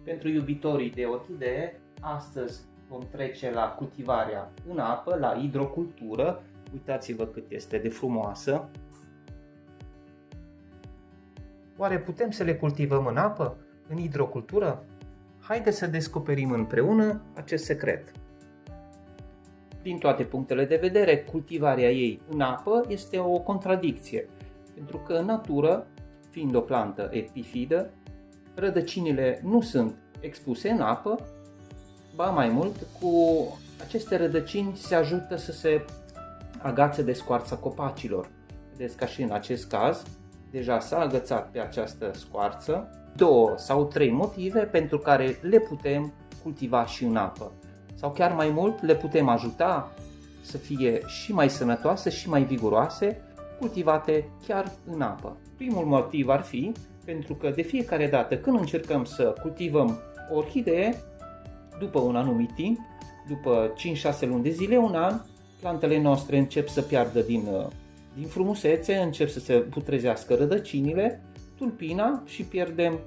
Pentru iubitorii de orhidee, astăzi vom trece la cultivarea în apă, la hidrocultură. Uitați-vă cât este de frumoasă. Oare putem să le cultivăm în apă, în hidrocultură? Haideți să descoperim împreună acest secret. Din toate punctele de vedere, cultivarea ei în apă este o contradicție, pentru că în natură, fiind o plantă epifidă, rădăcinile nu sunt expuse în apă, ba mai mult, cu aceste rădăcini se ajută să se agațe de scoarța copacilor. Vedeți că și în acest caz deja s-a agățat pe această scoarță. 2 sau 3 motive pentru care le putem cultiva și în apă. Sau chiar mai mult, le putem ajuta să fie și mai sănătoase și mai viguroase, cultivate chiar în apă. Primul motiv ar fi pentru că de fiecare dată când încercăm să cultivăm o orhidee, după un anumit timp, după 5-6 luni de zile, un an, plantele noastre încep să piardă din frumusețe, încep să se putrezească rădăcinile, tulpina și pierdem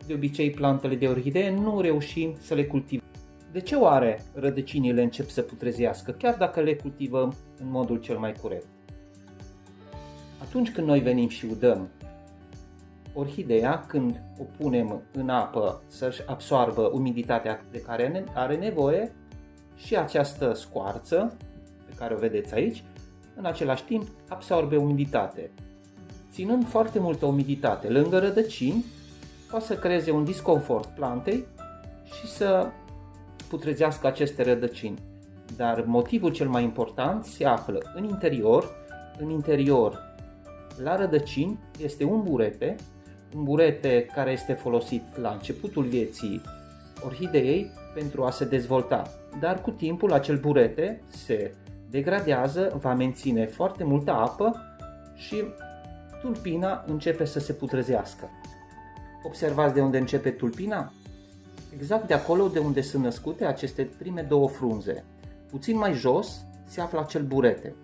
de obicei plantele de orhidee, nu reușim să le cultivăm. De ce oare rădăcinile încep să putrezească, chiar dacă le cultivăm în modul cel mai corect? Atunci când noi venim și udăm orhideea, când o punem în apă să-și absoarbă umiditatea de care are nevoie și această scoarță pe care o vedeți aici, în același timp absorbe umiditate. Ținând foarte multă umiditate lângă rădăcini, poate să creeze un disconfort plantei și să putrezească aceste rădăcini. Dar motivul cel mai important se află în interior. În interior, la rădăcini, este un burete care este folosit la începutul vieții orhideei pentru a se dezvolta. Dar cu timpul acel burete se degradează, va menține foarte multă apă și tulpina începe să se putrezească. Observați de unde începe tulpina? Exact de acolo de unde sunt născute aceste prime 2 frunze. Puțin mai jos se află acel burete.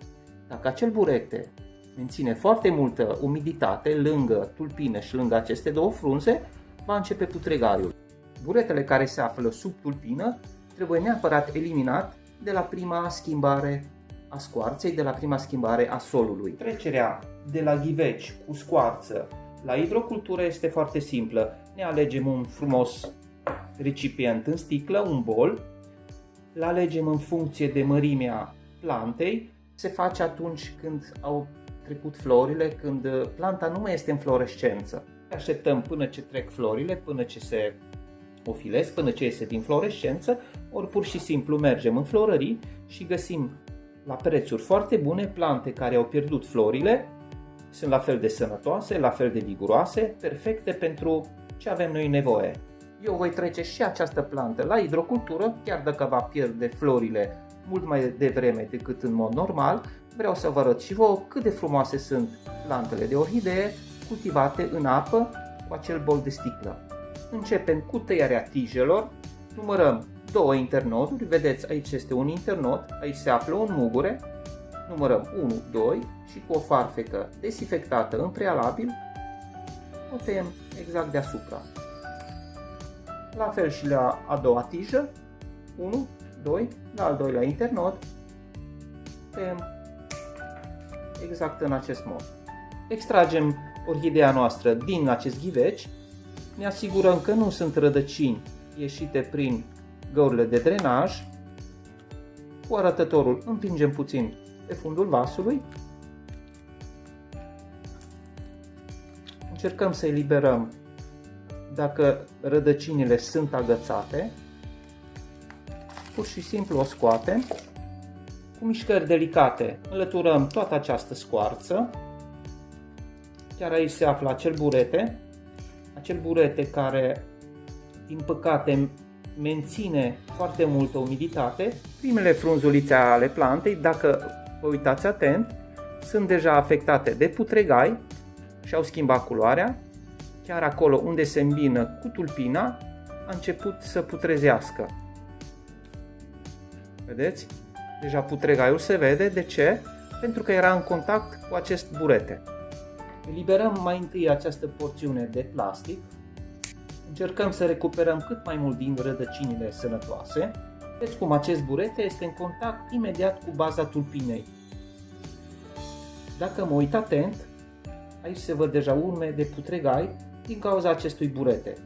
Dacă acel burete menține foarte multă umiditate lângă tulpină și lângă aceste 2 frunze, va începe putregaiul. Buretele care se află sub tulpină trebuie neapărat eliminat de la prima schimbare a scoarței, de la prima schimbare a solului. Trecerea de la ghiveci cu scoarță la hidrocultură este foarte simplă. Ne alegem un frumos recipient în sticlă, un bol, îl alegem în funcție de mărimea plantei. Se face atunci când au trecut florile, când planta nu mai este în florescență. Așteptăm până ce trec florile, până ce se ofilesc, până ce iese din florescență, ori pur și simplu mergem în florării și găsim la prețuri foarte bune plante care au pierdut florile, sunt la fel de sănătoase, la fel de viguroase, perfecte pentru ce avem noi nevoie. Eu voi trece și această plantă la hidrocultură, chiar dacă va pierde florile mult mai devreme decât în mod normal. Vreau să vă arăt și vouă cât de frumoase sunt plantele de orhidee cultivate în apă cu acel bol de sticlă. Începem cu tăiarea tijelor, numărăm 2 internoduri, vedeți aici este un internod, aici se află un mugure, numărăm 1, 2 și cu o farfecă desinfectată în prealabil o tăiem exact deasupra. La fel și la a doua tijă, 1, 2, la al doilea internod, tăiem exact în acest mod. Extragem orhideea noastră din acest ghiveci, ne asigurăm că nu sunt rădăcini ieșite prin găurile de drenaj. Cu arătătorul împingem puțin pe fundul vasului. Încercăm să eliberăm dacă rădăcinile sunt agățate. Pur și simplu o scoatem. Cu mișcări delicate înlăturăm toată această scoarță. Chiar aici se află acel burete care, din păcate, menține foarte multă umiditate. Primele frunzulițe ale plantei, dacă vă uitați atent, sunt deja afectate de putregai și au schimbat culoarea. Chiar acolo unde se îmbină cu tulpina a început să putrezească. Vedeți? Deja putregaiul se vede. De ce? Pentru că era în contact cu acest burete. Eliberăm mai întâi această porțiune de plastic. Încercăm să recuperăm cât mai mult din rădăcinile sănătoase. Vedeți cum acest burete este în contact imediat cu baza tulpinei. Dacă mă uit atent, aici se văd deja urme de putregai din cauza acestui burete.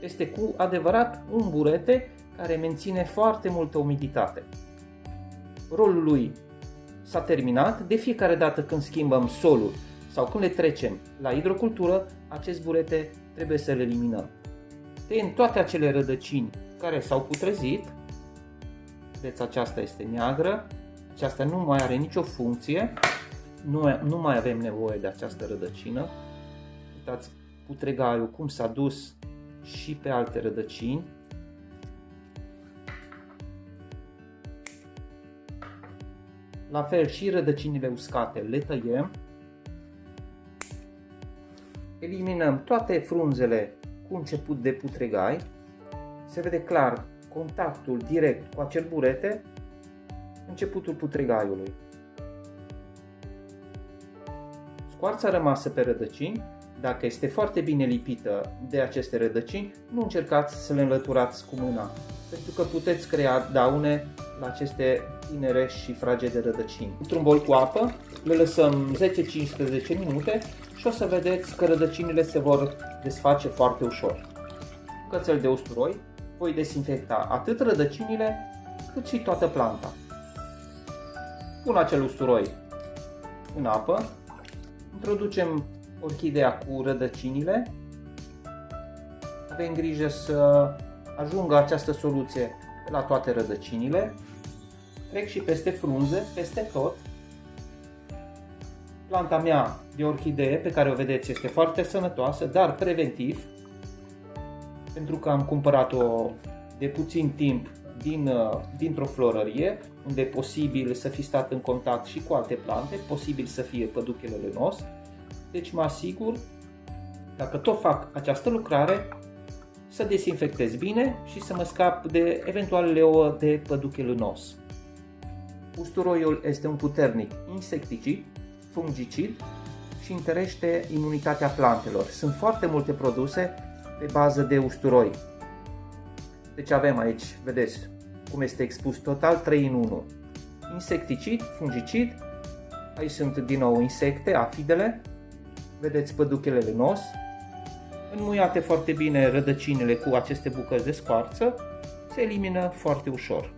Este cu adevărat un burete care menține foarte multă umiditate. Rolul lui s-a terminat. De fiecare dată când schimbăm solul sau când le trecem la hidrocultură, acest burete trebuie să-l eliminăm. Tăiem toate acele rădăcini care s-au putrezit. Vedeți, aceasta este neagră, aceasta nu mai are nicio funcție, nu mai avem nevoie de această rădăcină. Uitați putregaiul cum s-a dus și pe alte rădăcini. La fel și rădăcinile uscate le tăiem. Eliminăm toate frunzele cu început de putregai. Se vede clar contactul direct cu acel burete, începutul putregaiului. Scoarța rămasă pe rădăcini, dacă este foarte bine lipită de aceste rădăcini, nu încercați să le înlăturați cu mâna, pentru că puteți crea daune la aceste tinere și fragede rădăcini. Într-un bol cu apă le lăsăm 10-15 minute și o să vedeți că rădăcinile se vor desface foarte ușor. Cu cățel de usturoi voi dezinfecta atât rădăcinile cât și toată planta. Pun acel usturoi în apă, introducem orhideea cu rădăcinile, avem grijă să ajungă această soluție la toate rădăcinile, trec și peste frunze, peste tot. Planta mea de orhidee pe care o vedeți este foarte sănătoasă, dar preventiv, pentru că am cumpărat-o de puțin timp dintr-o florărie, unde e posibil să fi stat în contact și cu alte plante, posibil să fie păduchele lenos. Deci mă asigur, dacă tot fac această lucrare, să dezinfectez bine și să mă scap de eventualele ouă de păduche lănos. Usturoiul este un puternic insecticid, fungicid și întărește imunitatea plantelor. Sunt foarte multe produse pe bază de usturoi. Deci avem aici, vedeți cum este expus total, 3 în 1. Insecticid, fungicid, aici sunt din nou insecte, afidele, vedeți păduchele lenos, înmuiate foarte bine rădăcinile cu aceste bucăți de scoarță, se elimină foarte ușor.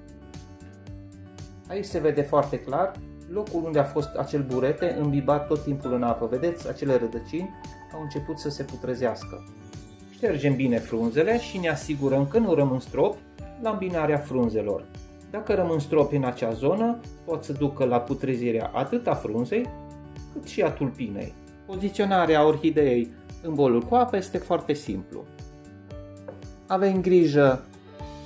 Aici se vede foarte clar locul unde a fost acel burete îmbibat tot timpul în apă. Vedeți, acele rădăcini au început să se putrezească. Ștergem bine frunzele și ne asigurăm că nu rămân stropi la îmbinarea frunzelor. Dacă rămân stropi în acea zonă, pot să ducă la putrezirea atât a frunzei cât și a tulpinei. Poziționarea orhideei în bolul cu apă este foarte simplu. Avem grijă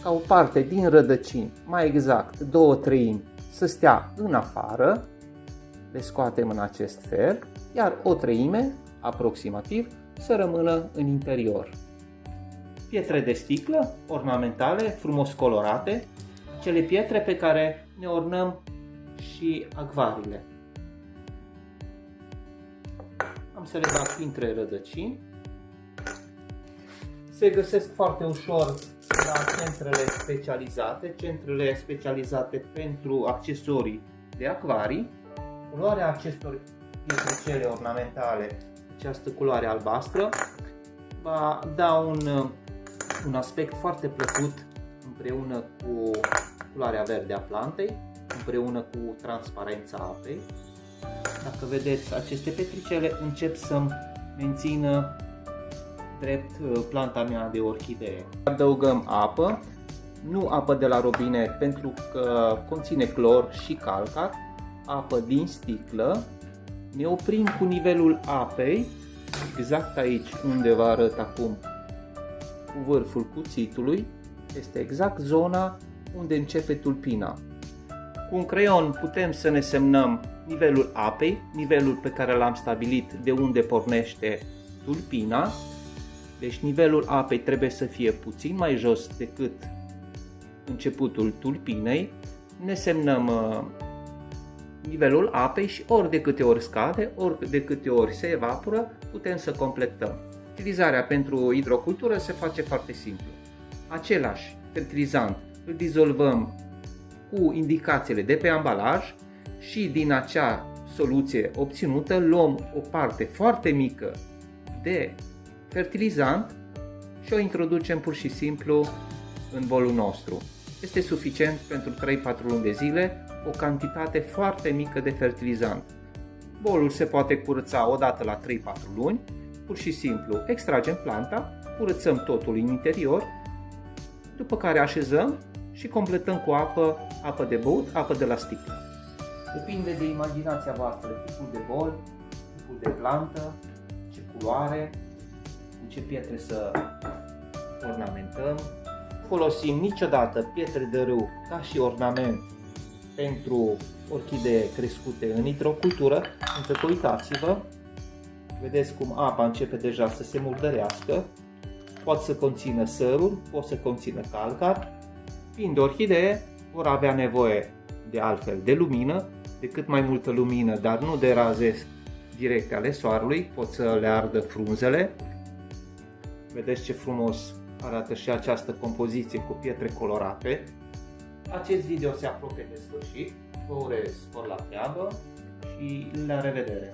ca o parte din rădăcini, mai exact 2/3, să stea în afară, le scoatem în acest fel, iar 1/3, aproximativ, să rămână în interior. Pietre de sticlă, ornamentale, frumos colorate, cele pietre pe care ne ornăm și acvariile. Am să le bag printre rădăcini. Se găsesc foarte ușor la centrele specializate pentru accesorii de acvarii. Culoarea acestor pietricele ornamentale, această culoare albastră, va da un aspect foarte plăcut împreună cu culoarea verde a plantei, împreună cu transparența apei. Dacă vedeți, aceste petricele încep să-mi mențină drept planta mea de orhidee. Adăugăm apă, nu apă de la robinet pentru că conține clor și calcar, apă din sticlă. Ne oprim cu nivelul apei, exact aici unde vă arăt acum cu vârful cuțitului, este exact zona unde începe tulpina. Cu un creion putem să ne semnăm nivelul apei, nivelul pe care l-am stabilit de unde pornește tulpina. Deci nivelul apei trebuie să fie puțin mai jos decât începutul tulpinei. Ne semnăm nivelul apei și ori de câte ori scade, ori de câte ori se evaporă, putem să completăm. Utilizarea pentru hidrocultură se face foarte simplu. Același fertilizant îl dizolvăm cu indicațiile de pe ambalaj și din acea soluție obținută luăm o parte foarte mică de fertilizant și o introducem pur și simplu în bolul nostru. Este suficient pentru 3-4 luni de zile, o cantitate foarte mică de fertilizant. Bolul se poate curăța odată la 3-4 luni, pur și simplu extragem planta, curățăm totul în interior, după care așezăm și completăm cu apă de băut, apă de la sticlă. Depinde de imaginația voastră, tipul de bol, tipul de plantă, ce culoare, cu ce pietre să ornamentăm. Folosim niciodată pietre de râu ca și ornament pentru orchidee crescute în hidrocultură, pentru că uitați-vă, vedeți cum apa începe deja să se murdărească, poate să conțină săruri, poate să conțină calcar. Fiind orchidee, vor avea nevoie de altfel de lumină, de cât mai multă lumină, dar nu de raze directe ale soarelui, pot să le ardă frunzele. Vedeți ce frumos arată și această compoziție cu pietre colorate. Acest video se apropie de sfârșit, vă urez spor la treabă și la revedere!